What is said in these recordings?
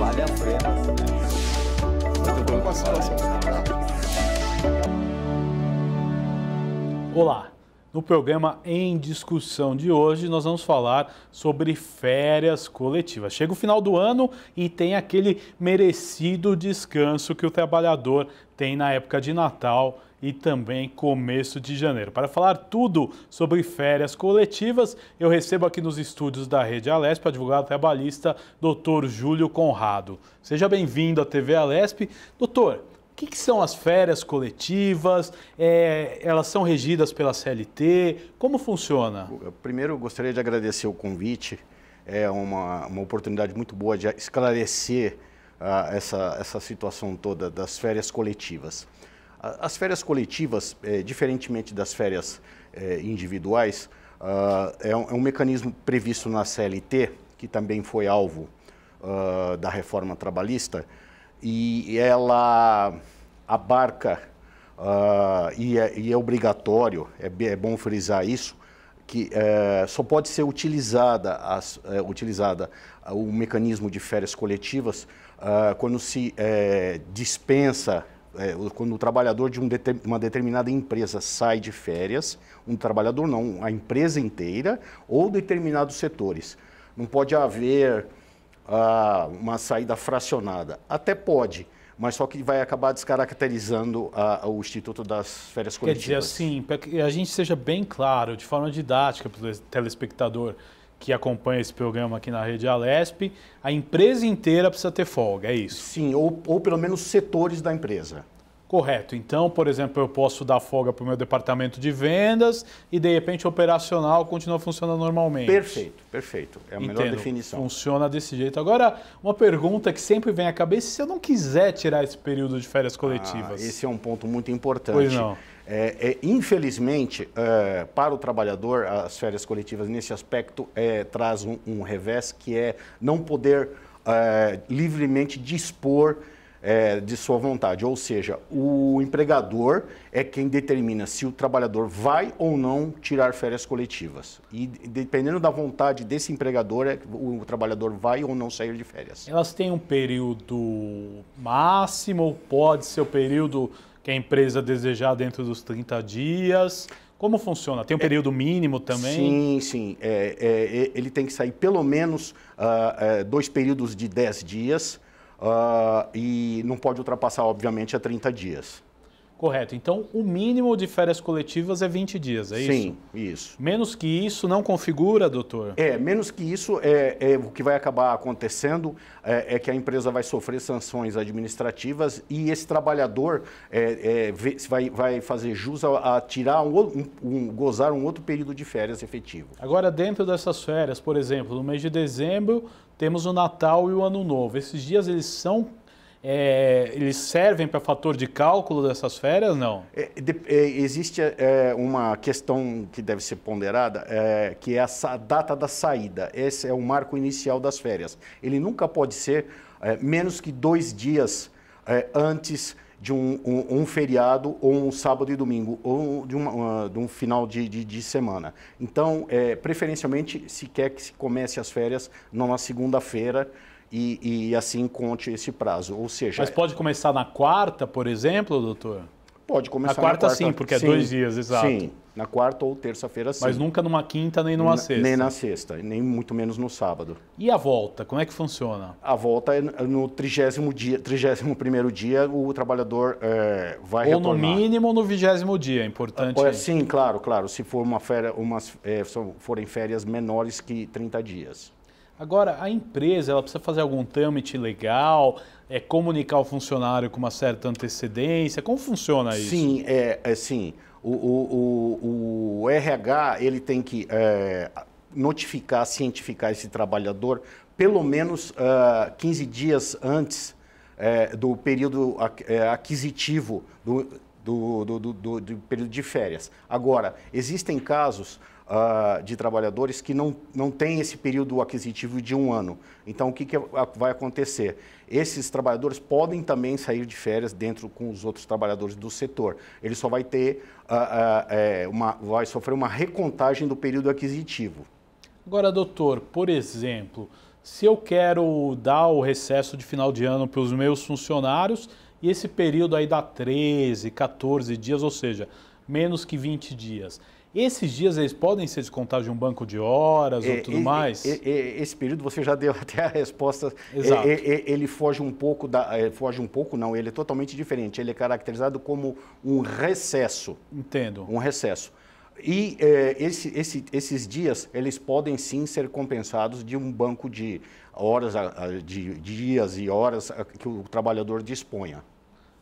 Palha frenas. Muito bom com a situação. Olá! No programa Em Discussão de hoje, nós vamos falar sobre férias coletivas. Chega o final do ano e tem aquele merecido descanso que o trabalhador tem na época de Natal e também começo de janeiro. Para falar tudo sobre férias coletivas, eu recebo aqui nos estúdios da Rede Alesp, advogado trabalhista, Dr. Júlio Conrado. Seja bem-vindo à TV Alesp. Doutor, o que são as férias coletivas? Elas são regidas pela CLT? Como funciona? Primeiro, eu gostaria de agradecer o convite. É uma oportunidade muito boa de esclarecer essa situação toda das férias coletivas. As férias coletivas, diferentemente das férias individuais, é um mecanismo previsto na CLT, que também foi alvo da reforma trabalhista, e ela abarca, e é obrigatório, é bom frisar isso, que só pode ser utilizada o mecanismo de férias coletivas quando se dispensa, quando o trabalhador de uma determinada empresa sai de férias, um trabalhador não, a empresa inteira ou determinados setores. Não pode haver uma saída fracionada. Até pode, mas só que vai acabar descaracterizando o Instituto das Férias Coletivas. Quer dizer assim, para que a gente seja bem claro, de forma didática para o telespectador que acompanha esse programa aqui na Rede Alesp, a empresa inteira precisa ter folga, é isso? Sim, ou pelo menos setores da empresa. Correto. Então, por exemplo, eu posso dar folga para o meu departamento de vendas e, de repente, o operacional continua funcionando normalmente. Perfeito, perfeito. É a melhor definição. Funciona desse jeito. Agora, uma pergunta que sempre vem à cabeça, se eu não quiser tirar esse período de férias coletivas? Esse é um ponto muito importante. Pois não. Infelizmente, para o trabalhador, as férias coletivas, nesse aspecto, traz um revés, que é não poder livremente dispor de sua vontade, ou seja, o empregador é quem determina se o trabalhador vai ou não tirar férias coletivas. E dependendo da vontade desse empregador, o trabalhador vai ou não sair de férias. Elas têm um período máximo, ou pode ser o período que a empresa desejar dentro dos 30 dias? Como funciona? Tem um período mínimo também? Sim. Ele tem que sair pelo menos 2 períodos de 10 dias, e não pode ultrapassar, obviamente, a 30 dias. Correto. Então, o mínimo de férias coletivas é 20 dias, é isso? Sim, isso. Menos que isso não configura, doutor? Menos que isso, o que vai acabar acontecendo é que a empresa vai sofrer sanções administrativas e esse trabalhador vai fazer jus a tirar gozar um outro período de férias efetivo. Agora, dentro dessas férias, por exemplo, no mês de dezembro, temos o Natal e o Ano Novo. Esses dias eles servem para fator de cálculo dessas férias, não? Existe uma questão que deve ser ponderada, que é a data da saída. Esse é o marco inicial das férias. Ele nunca pode ser menos que 2 dias antes de um feriado, ou um sábado e domingo, ou de um final de semana. Então, preferencialmente, se quer que se comece as férias numa segunda-feira, e assim conte esse prazo, ou seja... Mas pode começar na quarta, por exemplo, doutor? Pode começar na quarta. Sim, porque é 2 dias, exato. Sim, na quarta ou terça-feira, sim. Mas nunca numa quinta nem numa sexta? Nem na sexta, nem muito menos no sábado. E a volta, como é que funciona? A volta é no 31º dia, o trabalhador vai retornar. Ou no mínimo no 20º dia, é importante. Sim, claro, se for forem férias menores que 30 dias. Agora, a empresa ela precisa fazer algum trâmite legal, comunicar o funcionário com uma certa antecedência? Como funciona isso? Sim, sim. O RH ele tem que cientificar esse trabalhador pelo menos 15 dias antes do período aquisitivo do período de férias. Agora, existem casos de trabalhadores que não têm esse período aquisitivo de 1 ano. Então, o que vai acontecer? Esses trabalhadores podem também sair de férias dentro com os outros trabalhadores do setor. Ele só vai ter vai sofrer uma recontagem do período aquisitivo. Agora, doutor, por exemplo, se eu quero dar o recesso de final de ano para os meus funcionários e esse período aí dá 13, 14 dias, ou seja, menos que 20 dias. Esses dias eles podem ser descontados de um banco de horas ou tudo mais? Esse período você já deu até a resposta. Exato. Ele foge um pouco não, ele é totalmente diferente. Ele é caracterizado como um recesso. Entendo. Um recesso. E esses dias, eles podem sim ser compensados de um banco de horas, de dias e horas que o trabalhador disponha.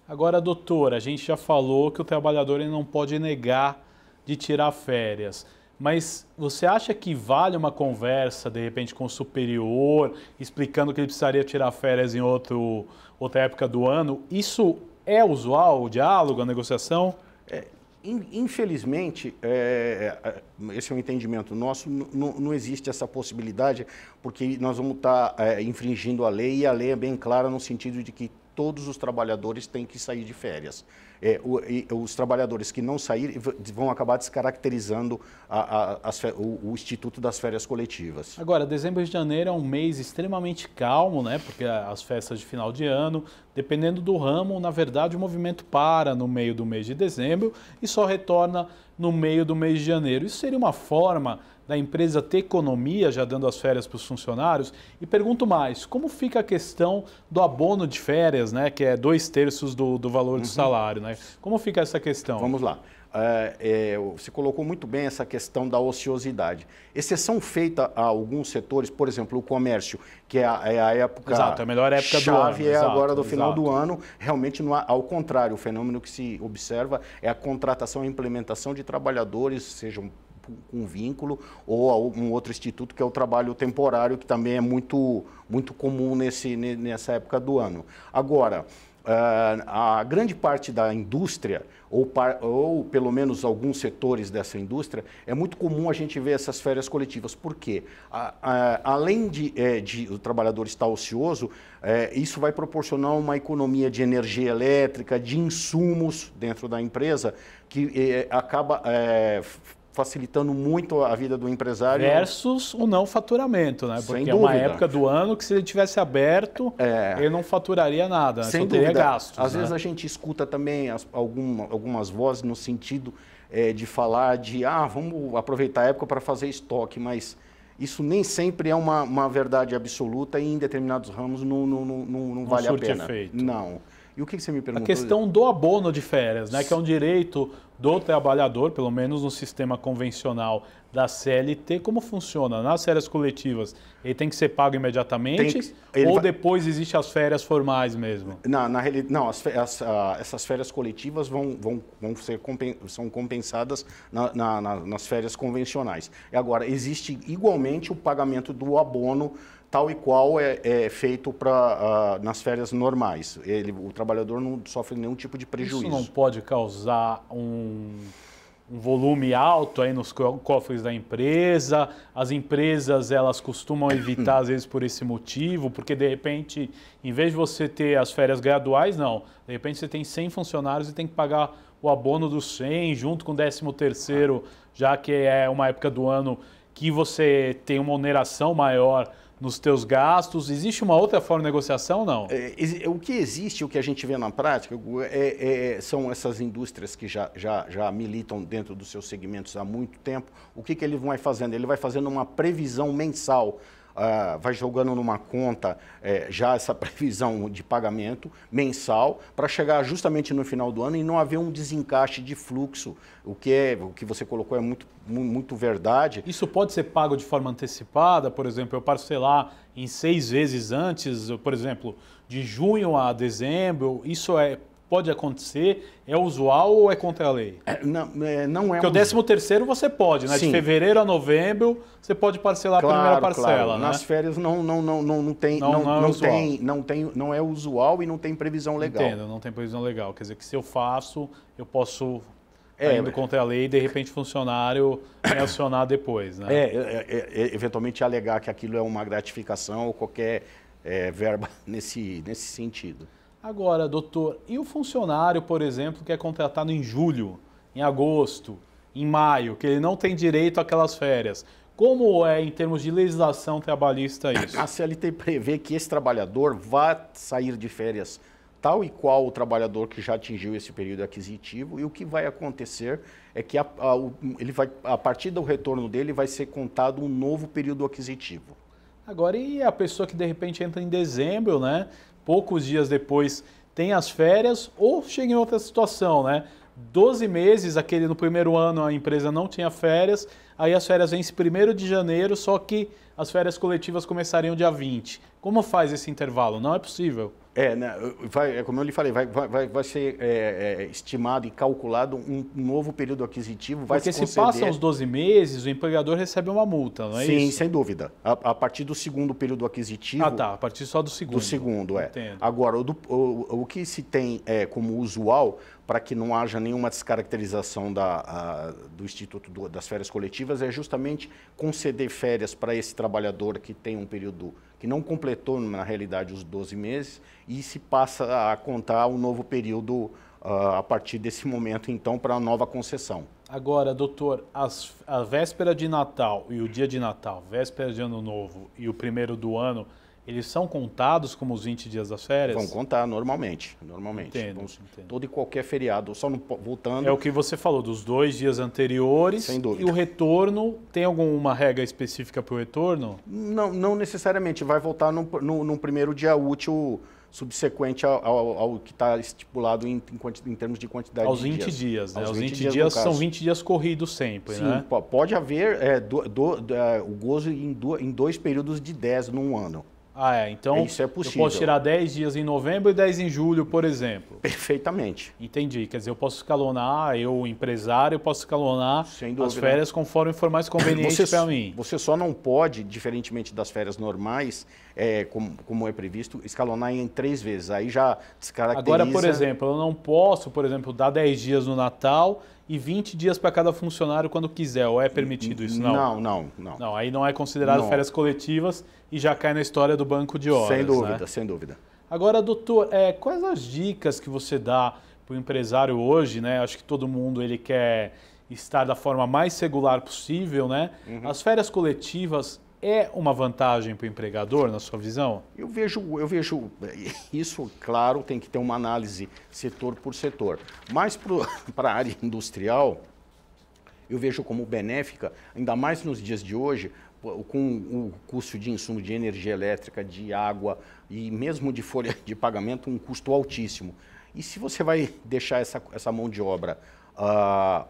Agora, doutor, a gente já falou que o trabalhador ele não pode negar de tirar férias. Mas você acha que vale uma conversa, de repente, com o superior, explicando que ele precisaria tirar férias em outra época do ano? Isso é usual, o diálogo, a negociação? Infelizmente, esse é um entendimento nosso, não existe essa possibilidade, porque nós vamos estar infringindo a lei, e a lei é bem clara no sentido de que todos os trabalhadores têm que sair de férias. Os trabalhadores que não saírem vão acabar descaracterizando o Instituto das Férias Coletivas. Agora, dezembro e janeiro é um mês extremamente calmo, né? Porque as festas de final de ano, dependendo do ramo, na verdade o movimento para no meio do mês de dezembro e só retorna no meio do mês de janeiro. Isso seria uma forma da empresa ter economia, já dando as férias para os funcionários? E pergunto mais, como fica a questão do abono de férias, né, que é 2/3 do valor do salário, né? Como fica essa questão? Vamos lá. Você colocou muito bem essa questão da ociosidade. Exceção feita a alguns setores, por exemplo, o comércio, que é a época Exato, a melhor época chave do ano. Exato, agora do final exato. do ano. Realmente, ao contrário, o fenômeno que se observa é a contratação e implementação de trabalhadores, sejam com vínculo ou algum outro instituto, que é o trabalho temporário, que também é muito comum nessa época do ano. Agora, a grande parte da indústria, ou pelo menos alguns setores dessa indústria, é muito comum a gente ver essas férias coletivas. Por quê? Além de o trabalhador estar ocioso, isso vai proporcionar uma economia de energia elétrica, de insumos dentro da empresa, que acaba facilitando muito a vida do empresário. Versus o não faturamento, né? Porque é uma época do ano que, se ele tivesse aberto, ele não faturaria nada, Sem só teria dúvida. gastos. Às né? vezes a gente escuta também algumas vozes no sentido de falar vamos aproveitar a época para fazer estoque, mas isso nem sempre é uma verdade absoluta, e em determinados ramos não vale a pena. Efeito. Não. E o que você me perguntou? A questão do abono de férias, né, que é um direito do trabalhador, pelo menos no sistema convencional da CLT, como funciona? Nas férias coletivas, ele tem que ser pago imediatamente ou depois existem as férias formais mesmo? Não, essas férias coletivas são compensadas nas férias convencionais. E agora, existe igualmente o pagamento do abono, tal e qual é feito nas férias normais. O trabalhador não sofre nenhum tipo de prejuízo. Isso não pode causar um volume alto aí nos cofres da empresa? As empresas, elas costumam evitar, às vezes, por esse motivo, porque, de repente, em vez de você ter as férias graduais, não. De repente, você tem 100 funcionários e tem que pagar o abono dos 100, junto com o 13º, já que é uma época do ano que você tem uma oneração maior nos teus gastos. Existe uma outra forma de negociação ou não? O que existe, o que a gente vê na prática, são essas indústrias que já militam dentro dos seus segmentos há muito tempo. O que ele vai fazendo? Ele vai fazendo uma previsão mensal, vai jogando numa conta já essa previsão de pagamento mensal, para chegar justamente no final do ano e não haver um desencaixe de fluxo. O que você colocou é muito verdade. Isso pode ser pago de forma antecipada? Por exemplo, eu parcelar em 6 vezes antes, por exemplo, de junho a dezembro, isso pode acontecer? É usual ou é contra a lei? Não é. Porque o 13º você pode, né? Sim. De fevereiro a novembro você pode parcelar a primeira parcela, claro. né? Nas férias não é usual e não tem previsão legal. Entendo, não tem previsão legal. Quer dizer que se eu faço, eu posso indo contra a lei e de repente o funcionário me acionar depois, né? Eventualmente alegar que aquilo é uma gratificação ou qualquer verba nesse sentido. Agora, doutor, e o funcionário, por exemplo, que é contratado em julho, em agosto, em maio, que ele não tem direito àquelas férias? Como é, em termos de legislação trabalhista, isso? A CLT prevê que esse trabalhador vá sair de férias tal e qual o trabalhador que já atingiu esse período aquisitivo, e o que vai acontecer é que a partir do retorno dele vai ser contado um novo período aquisitivo. Agora, e a pessoa que de repente entra em dezembro, né? Poucos dias depois tem as férias, ou chega em outra situação, né? 12 meses, no primeiro ano a empresa não tinha férias, aí as férias vencem 1º de janeiro, só que as férias coletivas começariam dia 20. Como faz esse intervalo? Não é possível. Né, como eu lhe falei, vai ser estimado e calculado um novo período aquisitivo. Porque se passam os 12 meses, o empregador recebe uma multa, não é isso? Sim, sem dúvida. A partir do segundo período aquisitivo... Ah, tá. A partir só do segundo. Do segundo, Entendo. Agora, o que se tem como usual, para que não haja nenhuma descaracterização do Instituto das Férias Coletivas, é justamente conceder férias para esse trabalhador que tem um período que não completou, na realidade, os 12 meses, e se passa a contar um novo período a partir desse momento, então, para a nova concessão. Agora, doutor, a véspera de Natal e o dia de Natal, véspera de Ano Novo e o primeiro do ano, eles são contados como os 20 dias das férias? Vão contar normalmente. Entendo. Todo e qualquer feriado, só não voltando... É o que você falou, dos 2 dias anteriores. Sem dúvida. E o retorno, tem alguma regra específica para o retorno? Não necessariamente, vai voltar num primeiro dia útil subsequente ao que está estipulado em termos de quantidade de dias. Aos 20 dias, né? Aos 20 dias são 20 dias corridos sempre, sim, né? Pode haver o gozo em 2 períodos de 10 num ano. Então isso é possível. Eu posso tirar 10 dias em novembro e 10 em julho, por exemplo. Perfeitamente. Entendi. Quer dizer, eu posso escalonar, eu empresário, eu posso escalonar as férias conforme for mais conveniente para mim. Você só não pode, diferentemente das férias normais, como é previsto, escalonar em 3 vezes. Aí já descaracteriza... Agora, por exemplo, eu não posso, dar 10 dias no Natal e 20 dias para cada funcionário quando quiser, ou é permitido isso? Não, aí não é considerado férias coletivas e já cai na história do banco de horas. Sem dúvida, né? Sem dúvida. Agora, doutor, quais as dicas que você dá para o empresário hoje, né? Acho que todo mundo ele quer estar da forma mais regular possível, né? Uhum. As férias coletivas é uma vantagem para o empregador, na sua visão? Eu vejo isso, claro, tem que ter uma análise setor por setor. Mas para a área industrial, eu vejo como benéfica, ainda mais nos dias de hoje, com o custo de insumo de energia elétrica, de água e mesmo de folha de pagamento, um custo altíssimo. E se você vai deixar essa mão de obra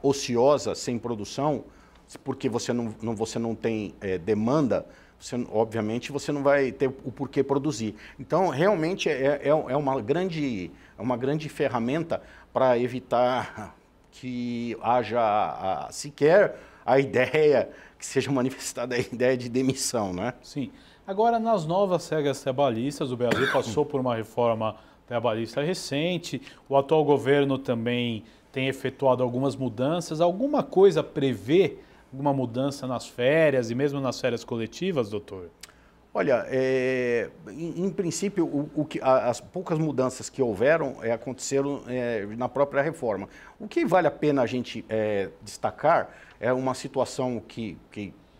ociosa, sem produção, porque você não tem demanda, obviamente você não vai ter o porquê produzir. Então, realmente é uma grande ferramenta para evitar que haja sequer a ideia, que seja manifestada a ideia de demissão, né? Sim. Agora, nas novas regras trabalhistas, o Brasil passou por uma reforma trabalhista recente, o atual governo também tem efetuado algumas mudanças. Alguma coisa prevê alguma mudança nas férias e mesmo nas férias coletivas, doutor? Olha, em princípio, as poucas mudanças que houveram aconteceram na própria reforma. O que vale a pena a gente destacar é uma situação que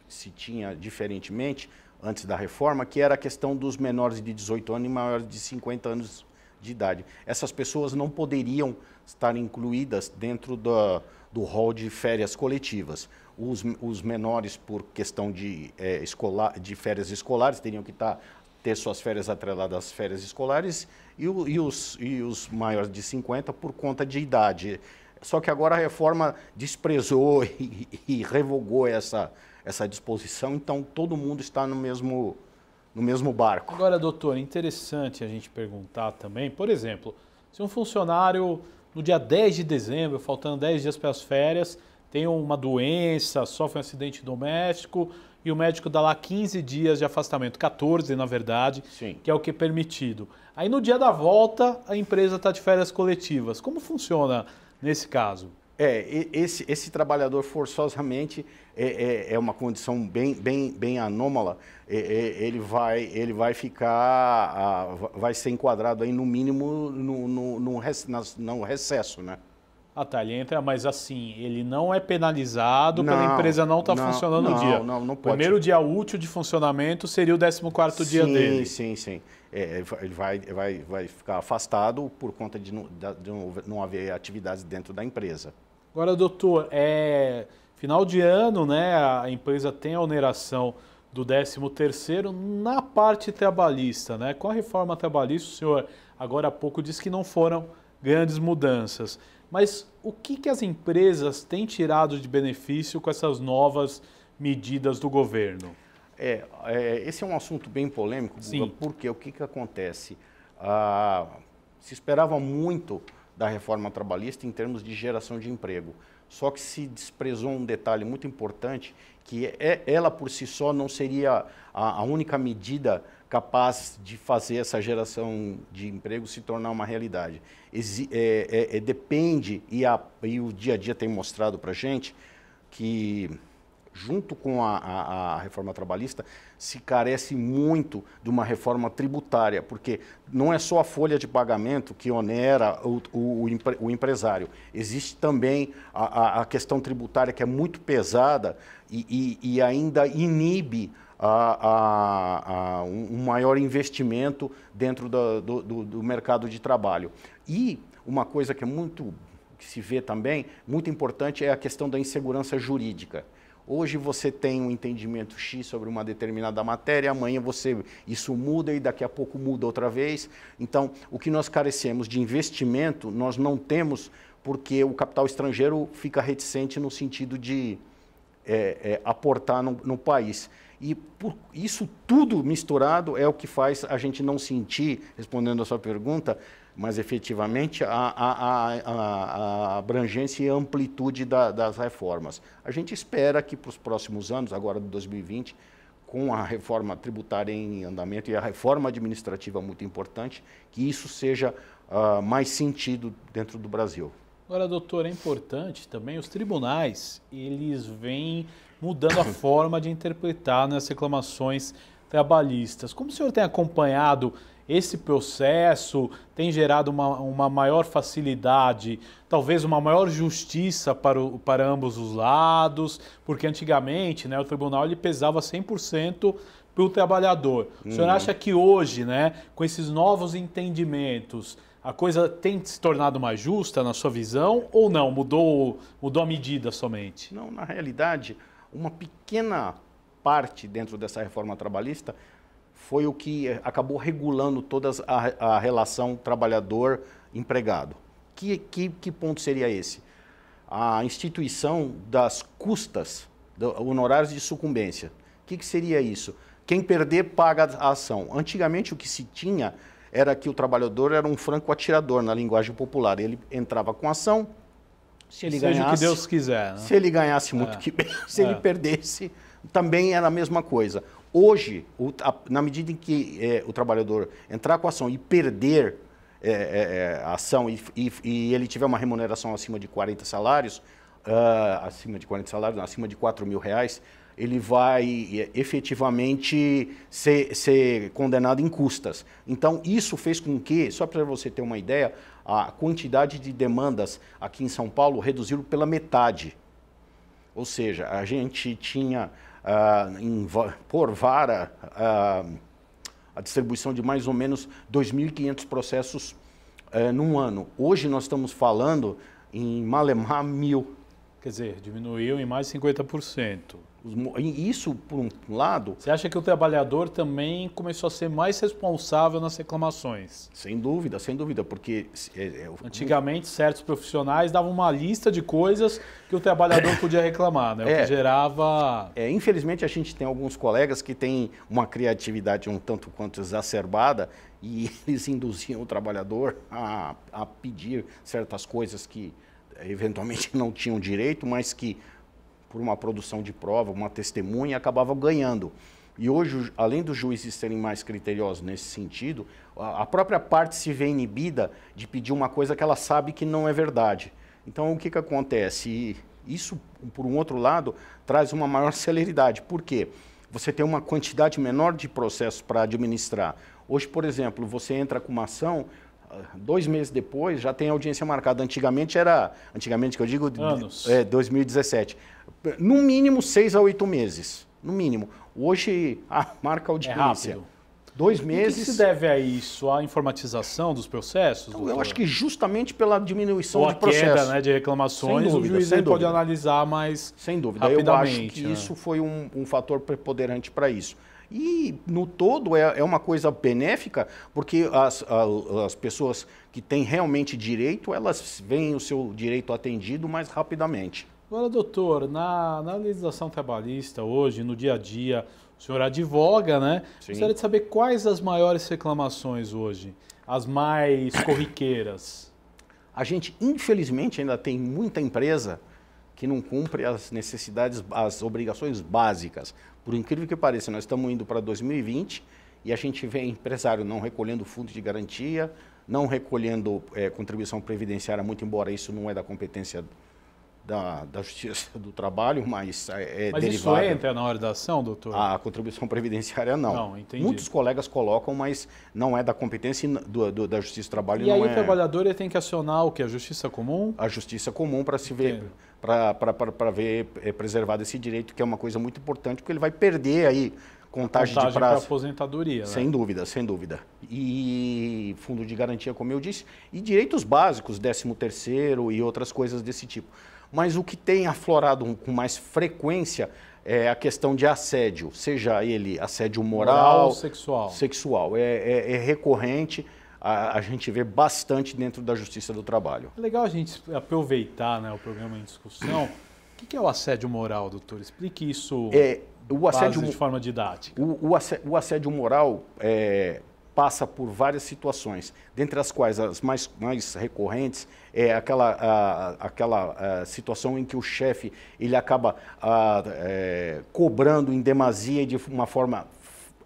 se tinha diferentemente antes da reforma, que era a questão dos menores de 18 anos e maiores de 50 anos de idade. Essas pessoas não poderiam estar incluídas dentro do rol de férias coletivas. Os menores, por questão de férias escolares, teriam que ter suas férias atreladas às férias escolares e os maiores de 50 por conta de idade. Só que agora a reforma desprezou e revogou essa disposição, então todo mundo está no mesmo barco. Agora, doutor, interessante a gente perguntar também, por exemplo, se um funcionário no dia 10 de dezembro, faltando 10 dias para as férias, tem uma doença, sofre um acidente doméstico e o médico dá lá 15 dias de afastamento, 14 na verdade, sim, que é o que é permitido. Aí no dia da volta a empresa está de férias coletivas. Como funciona nesse caso? Esse trabalhador forçosamente é uma condição bem anômala. Ele vai ficar, vai ser enquadrado aí no mínimo no recesso, né? Ah, tá, ele entra, mas assim, ele não é penalizado pela empresa não estar funcionando no dia. Não pode. O primeiro dia útil de funcionamento seria o 14º dia dele. Sim. Ele vai ficar afastado por conta de não haver atividades dentro da empresa. Agora, doutor, final de ano, né, a empresa tem a oneração do 13º na parte trabalhista, né? Com a reforma trabalhista, o senhor agora há pouco disse que não foram grandes mudanças. Mas o que as empresas têm tirado de benefício com essas novas medidas do governo? Esse é um assunto bem polêmico, Guga, porque o que acontece? Se esperava muito da reforma trabalhista em termos de geração de emprego, só que se desprezou um detalhe muito importante, que ela por si só não seria a única medida capaz de fazer essa geração de emprego se tornar uma realidade. Depende, e o dia a dia tem mostrado para a gente, que junto com a reforma trabalhista se carece muito de uma reforma tributária, porque não é só a folha de pagamento que onera o empresário, existe também a questão tributária que é muito pesada e ainda inibe um maior investimento dentro do mercado de trabalho. E uma coisa que se vê também, muito importante, é a questão da insegurança jurídica. Hoje você tem um entendimento X sobre uma determinada matéria, amanhã isso muda e daqui a pouco muda outra vez. Então, o que nós carecemos de investimento, nós não temos, porque o capital estrangeiro fica reticente no sentido de aportar no país. E isso tudo misturado é o que faz a gente não sentir, respondendo a sua pergunta, mas efetivamente a abrangência e a amplitude das reformas. A gente espera que para os próximos anos, agora de 2020, com a reforma tributária em andamento e a reforma administrativa muito importante, que isso seja mais sentido dentro do Brasil. Agora, doutor, é importante também, os tribunais, eles vêm mudando a forma de interpretar nas reclamações trabalhistas. Como o senhor tem acompanhado esse processo, tem gerado uma maior facilidade, talvez uma maior justiça para ambos os lados, porque antigamente, né, o tribunal ele pesava 100% para o trabalhador. O senhor acha que hoje, né, com esses novos entendimentos, a coisa tem se tornado mais justa na sua visão ou não? Mudou a medida somente? Não, na realidade, uma pequena parte dentro dessa reforma trabalhista foi o que acabou regulando toda a relação trabalhador-empregado. Que ponto seria esse? A instituição das custas, honorários de sucumbência. O que seria isso? Quem perder paga a ação. Antigamente o que se tinha era que o trabalhador era um franco atirador, na linguagem popular. Ele entrava com ação, se ele ganhasse, seja o que Deus quiser, né? Se ele ganhasse muito que bem, se ele perdesse, também era a mesma coisa. Hoje, na medida em que o trabalhador entrar com a ação e perder a ação e ele tiver uma remuneração acima de 40 salários, acima de 40 salários, acima de R$4.000, ele vai efetivamente ser condenado em custas. Então, isso fez com que, só para você ter uma ideia, a quantidade de demandas aqui em São Paulo reduziu pela metade. Ou seja, a gente tinha, por vara, a distribuição de mais ou menos 2.500 processos num ano. Hoje nós estamos falando em malemar 1.000. Quer dizer, diminuiu em mais de 50%. Isso, por um lado... Você acha que o trabalhador também começou a ser mais responsável nas reclamações? Sem dúvida, porque... Antigamente, certos profissionais davam uma lista de coisas que o trabalhador podia reclamar, né? O que gerava... Infelizmente, a gente tem alguns colegas que têm uma criatividade um tanto quanto exacerbada e eles induziam o trabalhador a pedir certas coisas que eventualmente não tinham direito, mas que, por uma produção de prova, uma testemunha, acabava ganhando. E hoje, além dos juízes serem mais criteriosos nesse sentido, a própria parte se vê inibida de pedir uma coisa que ela sabe que não é verdade. Então, o que acontece? E isso, por um outro lado, traz uma maior celeridade. Por quê? Você tem uma quantidade menor de processos para administrar. Hoje, por exemplo, você entra com uma ação, 2 meses depois já tem audiência marcada. Antigamente que eu digo, anos. 2017. No mínimo 6 a 8 meses, no mínimo. Hoje marca audiência. 2 meses. O que se deve a isso? A informatização dos processos? Então, eu acho que justamente pela diminuição de processos. Ou a queda, né, de reclamações, o juiz pode analisar mais sem dúvida. rapidamente. Eu acho que isso foi um fator preponderante para isso. E, no todo, é uma coisa benéfica, porque as pessoas que têm realmente direito, elas veem o seu direito atendido mais rapidamente. Agora, doutor, na legislação trabalhista hoje, no dia a dia, o senhor advoga, né? Sim. Gostaria de saber quais as maiores reclamações hoje, as mais corriqueiras. A gente, infelizmente, ainda tem muita empresa que não cumpre as necessidades, as obrigações básicas. Por incrível que pareça, nós estamos indo para 2020 e a gente vê empresário não recolhendo fundo de garantia, não recolhendo contribuição previdenciária, muito embora isso não é da competência da Justiça do Trabalho, mas Mas derivado. isso entra na hora da ação, doutor? A contribuição previdenciária não. Não, entendi. Muitos colegas colocam, mas não é da competência da Justiça do Trabalho. E aí o trabalhador ele tem que acionar o quê? A Justiça Comum? A Justiça Comum para se ver, para ver preservado esse direito, que é uma coisa muito importante, porque ele vai perder aí contagem de prazo. Para aposentadoria, né? Sem dúvida, sem dúvida. E fundo de garantia, como eu disse, e direitos básicos, 13º e outras coisas desse tipo. Mas o que tem aflorado com mais frequência é a questão de assédio, seja ele assédio moral ou sexual. Sexual. É recorrente, a gente vê bastante dentro da Justiça do Trabalho. É legal a gente aproveitar, né, o programa em discussão. O que é o assédio moral, doutor? Explique isso de forma didática. O assédio moral passa por várias situações, dentre as quais as mais recorrentes é aquela situação em que o chefe ele acaba cobrando em demasia e de uma forma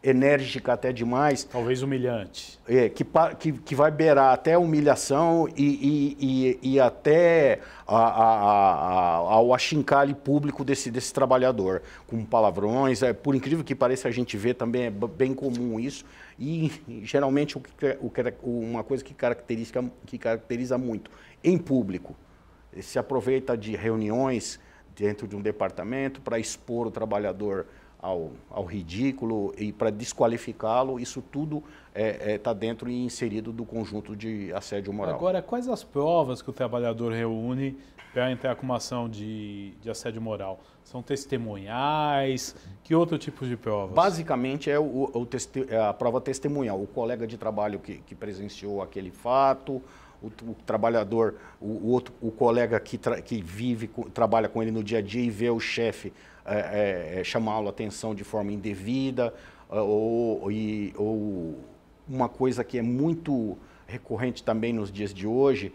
enérgica até demais. Talvez humilhante. Que vai beirar até a humilhação e até ao achincalhe público desse trabalhador, com palavrões. Por incrível que pareça, a gente vê também, é bem comum isso. E, geralmente, uma coisa que caracteriza muito, em público, se aproveita de reuniões dentro de um departamento para expor o trabalhador ao ridículo e para desqualificá-lo. Isso tudo está dentro e inserido do conjunto de assédio moral. Agora, quais as provas que o trabalhador reúne para entrar com uma ação de assédio moral? São testemunhais? Que outro tipo de provas? Basicamente é a prova testemunhal. O colega de trabalho que presenciou aquele fato, o trabalhador, o colega que trabalha com ele no dia a dia e vê o chefe chamá-lo a atenção de forma indevida, ou uma coisa que é muito recorrente também nos dias de hoje,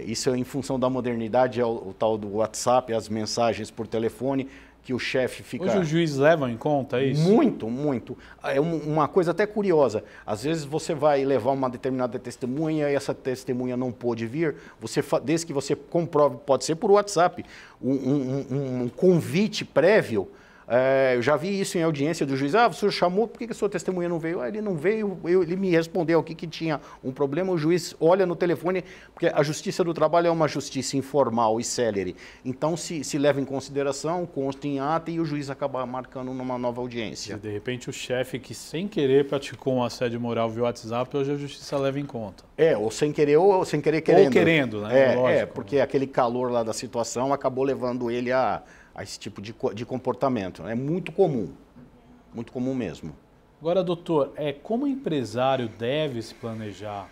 isso é em função da modernidade, é o tal do WhatsApp, as mensagens por telefone, que o chefe fica... Hoje os juízes levam em conta isso? Muito, muito. É uma coisa até curiosa. Às vezes você vai levar uma determinada testemunha e essa testemunha não pôde vir, desde que você comprove, pode ser por WhatsApp, um convite prévio. Eu já vi isso em audiência do juiz. O senhor chamou, por que a sua testemunha não veio? Ele não veio, ele me respondeu aqui que tinha um problema. O juiz olha no telefone, porque a Justiça do Trabalho é uma justiça informal e célere. Então, se leva em consideração, consta em ata e o juiz acaba marcando numa nova audiência. De repente, o chefe que sem querer praticou um assédio moral via WhatsApp, hoje a Justiça leva em conta. Ou sem querer ou sem querer querendo. Ou querendo, né? Porque aquele calor lá da situação acabou levando ele a esse tipo de comportamento. É muito comum mesmo. Agora, doutor, como o empresário deve se planejar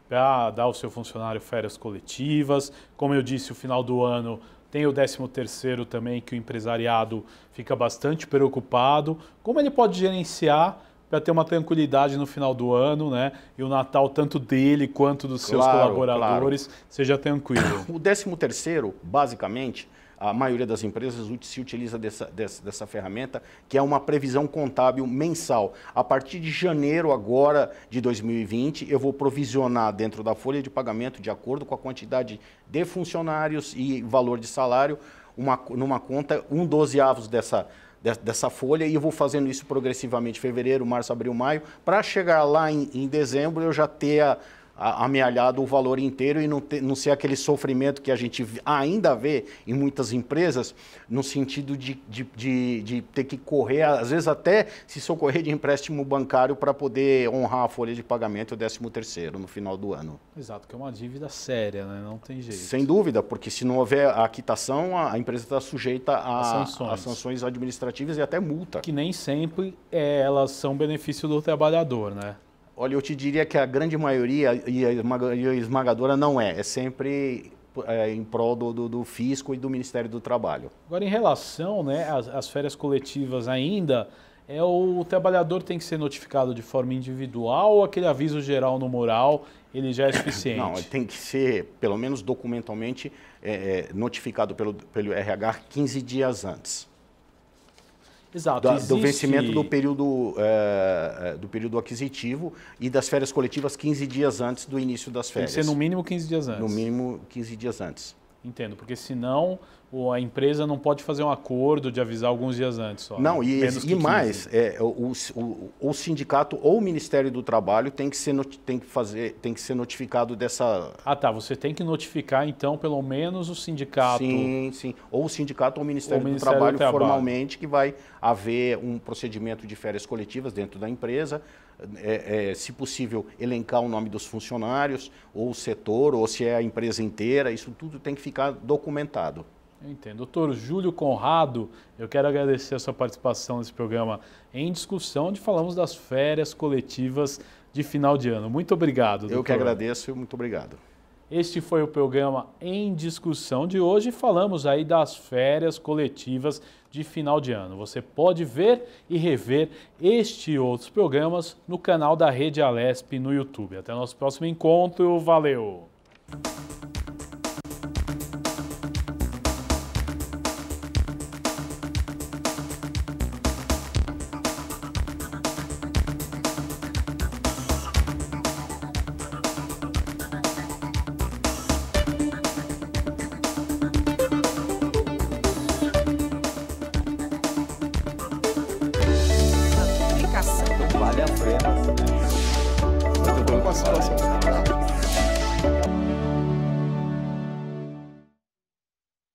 para dar ao seu funcionário férias coletivas? Como eu disse, o final do ano tem o 13º também, que o empresariado fica bastante preocupado. Como ele pode gerenciar para ter uma tranquilidade no final do ano, né? E o Natal, tanto dele quanto dos seus colaboradores, seja tranquilo? O 13º, basicamente, a maioria das empresas se utiliza dessa ferramenta, que é uma previsão contábil mensal. A partir de janeiro agora de 2020, eu vou provisionar dentro da folha de pagamento, de acordo com a quantidade de funcionários e valor de salário, numa conta, 1/12 dessa folha, e eu vou fazendo isso progressivamente, fevereiro, março, abril, maio, para chegar lá em dezembro eu já ter amealhado o valor inteiro e não ser aquele sofrimento que a gente ainda vê em muitas empresas, no sentido de ter que correr, às vezes até se socorrer de empréstimo bancário para poder honrar a folha de pagamento e o 13º no final do ano. Exato, que é uma dívida séria, né? Não tem jeito. Sem dúvida, porque se não houver a quitação, a empresa está sujeita a sanções administrativas e até multa. Que nem sempre elas são benefício do trabalhador, né? Olha, eu te diria que a grande maioria e a esmagadora não é sempre em prol do fisco e do Ministério do Trabalho. Agora, em relação, né, às férias coletivas ainda, o trabalhador tem que ser notificado de forma individual ou aquele aviso geral no mural, ele já é suficiente? Não, ele tem que ser, pelo menos documentalmente, notificado pelo RH 15 dias antes. Exato. Do vencimento do período aquisitivo e das férias coletivas 15 dias antes do início das férias. Tem que ser no mínimo 15 dias antes. No mínimo 15 dias antes. Entendo, porque senão a empresa não pode fazer um acordo de avisar alguns dias antes só. Não, e mais, o sindicato ou o Ministério do Trabalho tem que ser notificado dessa... Ah, tá, você tem que notificar então pelo menos o sindicato. Sim, sim, ou o sindicato ou o Ministério do Trabalho formalmente, que vai haver um procedimento de férias coletivas dentro da empresa, se possível elencar o nome dos funcionários, ou o setor, ou se é a empresa inteira, isso tudo tem que ficar documentado. Eu entendo. Doutor Júlio Conrado, eu quero agradecer a sua participação nesse programa Em Discussão, onde falamos das férias coletivas de final de ano. Muito obrigado, doutor. Eu que agradeço e muito obrigado. Este foi o programa Em Discussão de hoje. Falamos aí das férias coletivas de final de ano. Você pode ver e rever este e outros programas no canal da Rede Alesp no YouTube. Até o nosso próximo encontro. Valeu! Vale a pena.